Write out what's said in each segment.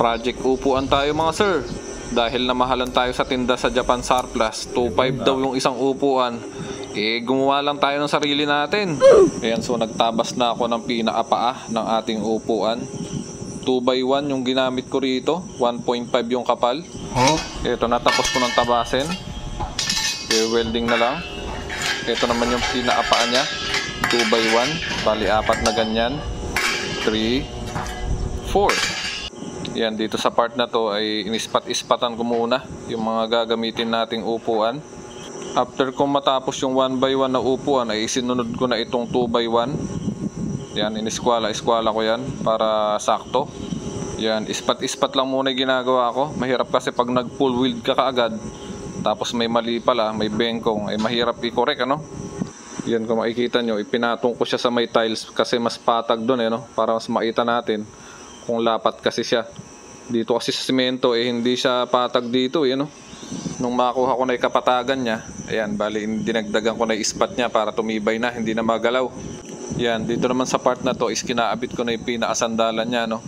Project upuan tayo mga sir. Dahil namahalan tayo sa tinda sa Japan Surplus, 2.5 daw yung isang upuan. Gumawa lang tayo ng sarili natin. Ayan, so nagtabas na ako ng pinakapaa ng ating upuan. 2x1 yung ginamit ko rito, 1.5 yung kapal. Ito, natapos ko ng tabasin. Welding na lang. Ito naman yung pinakapaa nya, 2x1, bali 4 na ganyan. 3, 4. Yan, dito sa part na to ay inispat-ispatan ko muna yung mga gagamitin nating upuan. After kong matapos yung 1x1 na upuan ay isinunod ko na itong 2x1. Yan, iniskwala ko yan para sakto. Yan, ispat-ispat lang muna yung ginagawa ko. Mahirap kasi pag nag-full weld ka kaagad, tapos may mali pala, may bengkong, ay mahirap i-correct, ano? Yan, kung makikita nyo, ipinatong ko siya sa may tiles kasi mas patag doon, no? Para mas makita natin kung lapat kasi siya. Dito kasi sa simento hindi siya patag dito, no? Nung makuha ko na yung kapatagan niya, ayan, bali dinagdagan ko na yung ispat niya para tumibay na, hindi na magalaw. Yan, dito naman sa part na to is kinaabit ko na yung pinakasandalan niya, no?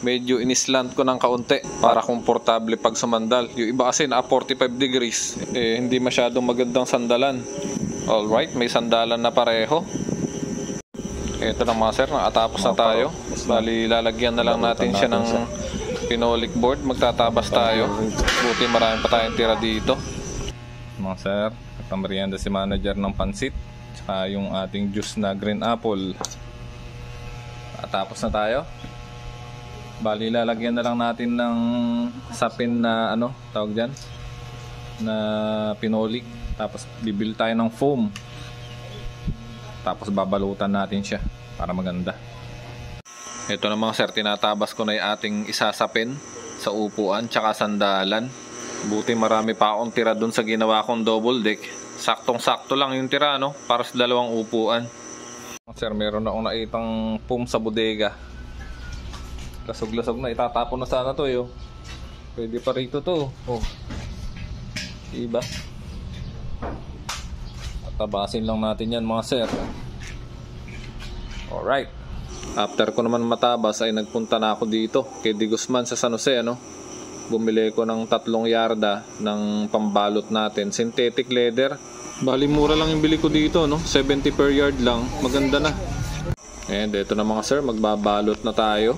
Medyo inislant ko ng kaunti para komportable pag sumandal. Yung iba kasi na 45 degrees, hindi masyadong magandang sandalan. Alright, may sandalan na pareho. Ito na mga sir, nakatapos na tayo. Bali, lalagyan na lang natin siya ng phenolic board. Magtatabas tayo. Buti marami pa tayong tira dito. Mga sir, nagpamerienda si manager ng pansit. Tsaka yung ating juice na green apple. Nakatapos na tayo. Bali, lalagyan na lang natin ng sapin na tawag dyan, na phenolic. Tapos bibili tayo ng foam. Tapos babalutan natin siya para maganda. Ito na mga sir, tinatabas ko na yung ating isasapin sa upuan tsaka sandalan. Buti marami pa akong tira dun sa ginawa kong double deck. Saktong-sakto lang yung tira, no? Para sa dalawang upuan. Sir, meron na akong naitang foam sa bodega. Lasog-lasog na, itatapon na sana to, yo. Pwede pa rito to. Diba? Tabasin lang natin yan mga sir. Alright. After ko naman matabas ay nagpunta na ako dito kay Di Guzman sa San Jose, Bumili ko ng 3 yarda ng pambalot natin, synthetic leather. Bali mura lang yung bili ko dito, 70 per yard lang. Maganda na. And ito na mga sir, magbabalot na tayo.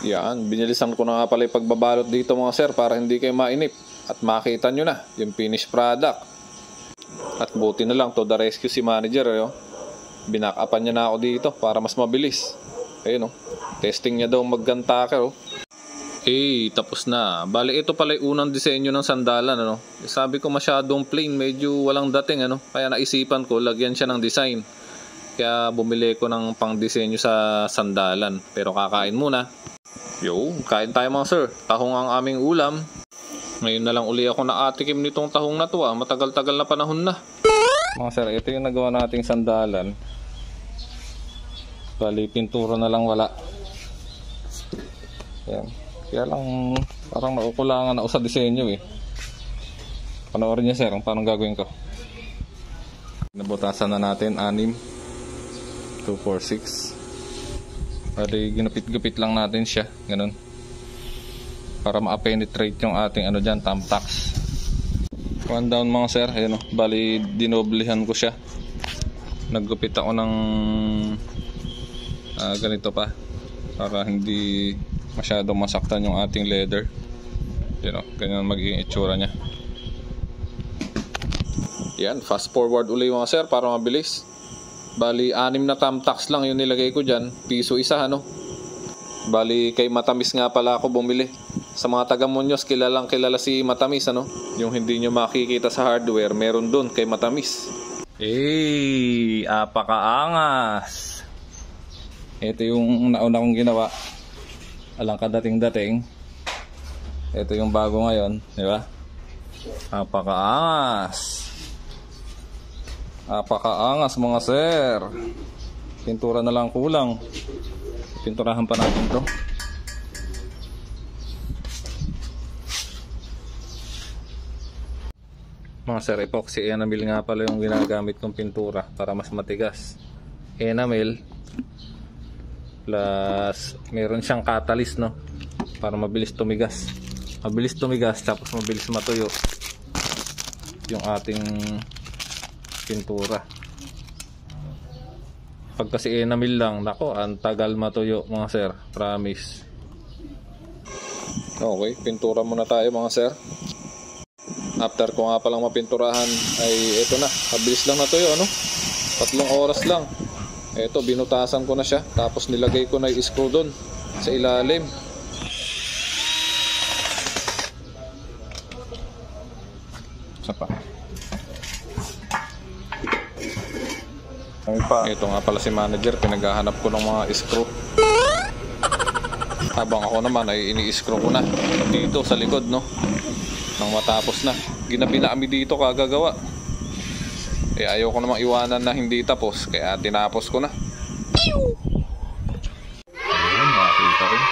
Yan, binilisan ko na nga pala yung pagbabalot dito mga sir para hindi kayo mainip at makita nyo na yung finished product. At buti na lang to the rescue si manager, Binakapan niya na ako dito para mas mabilis. Ayun, testing niya daw mag-gun-tacker, tapos na. Bali ito pala yung unang disenyo ng sandalan, Sabi ko masyadong plain, medyo walang dating, Kaya naisipan ko lagyan siya ng design. Kaya bumili ko ng pang-disenyo sa sandalan. Pero kakain muna. Kain tayo mga sir. Tahong ang aming ulam. Ngayon na lang uli ako naatikim nitong tahong na to, matagal-tagal na panahon na. Mga sir, ito yung nagawa nating sandalan. Bali, pintura na lang wala. Ayan. Kaya lang, parang nakukulangan ako sa disenyo, Panoorin niyo sir, kung paano gagawin ko. Nabutasan na natin, 6, 2, 4, 6. Bali, ginupit-gupit lang natin siya, ganun. Para ma-penetrate yung ating dyan, tamtax. One down mga sir, ayun, bali dinoblihan ko siya. Naggupit ako ng ganito pa para hindi masyadong masaktan yung ating leather. Ganyan magiging itsura nya. Yan, fast forward uli mga sir para mabilis. Bali 6 na tamtax lang yung nilagay ko dyan, piso isa, Bali kay Matamis nga pala ako bumili. Sa mga taga Muñoz, kilala si Matamis, Yung hindi nyo makikita sa hardware, meron dun kay Matamis. Apakaangas. Ito yung nauna kong ginawa. Alang kadating-dating. Ito yung bago ngayon, di ba? Apakaangas. Apakaangas mga sir. Pintura na lang kulang. Pinturahan pa natin to. Mga sir, epoxy enamel nga pala yung ginagamit kong pintura para mas matigas. Enamel plus meron siyang catalyst, para mabilis tumigas. Mabilis tumigas tapos mabilis matuyo yung ating pintura. Pag kasi enamel lang, nako, ang tagal matuyo mga sir, promise. Okay, pintura muna tayo mga sir. After ko nga palang mapinturahan ay ito na, mabilis lang natuyo, ano? 3 oras lang. Ito, binutasan ko na siya, tapos nilagay ko na yung screw doon sa ilalim. Isa pa. Ito nga pala si manager, pinaghahanap ko ng mga screw. Habang ako naman ay ini-screw ko na dito sa likod, no? Nang matapos na. Ginabi na kami dito kagagawa. Eh ayaw ko namang iwanan na hindi tapos, kaya tinapos ko na. Ayun, makakita rin.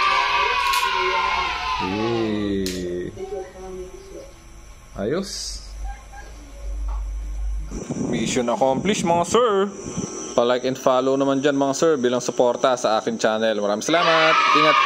Ayos. Mission accomplished mga sir. Pa-like and follow naman dyan mga sir bilang suporta sa akin channel. Maraming salamat. Ingat.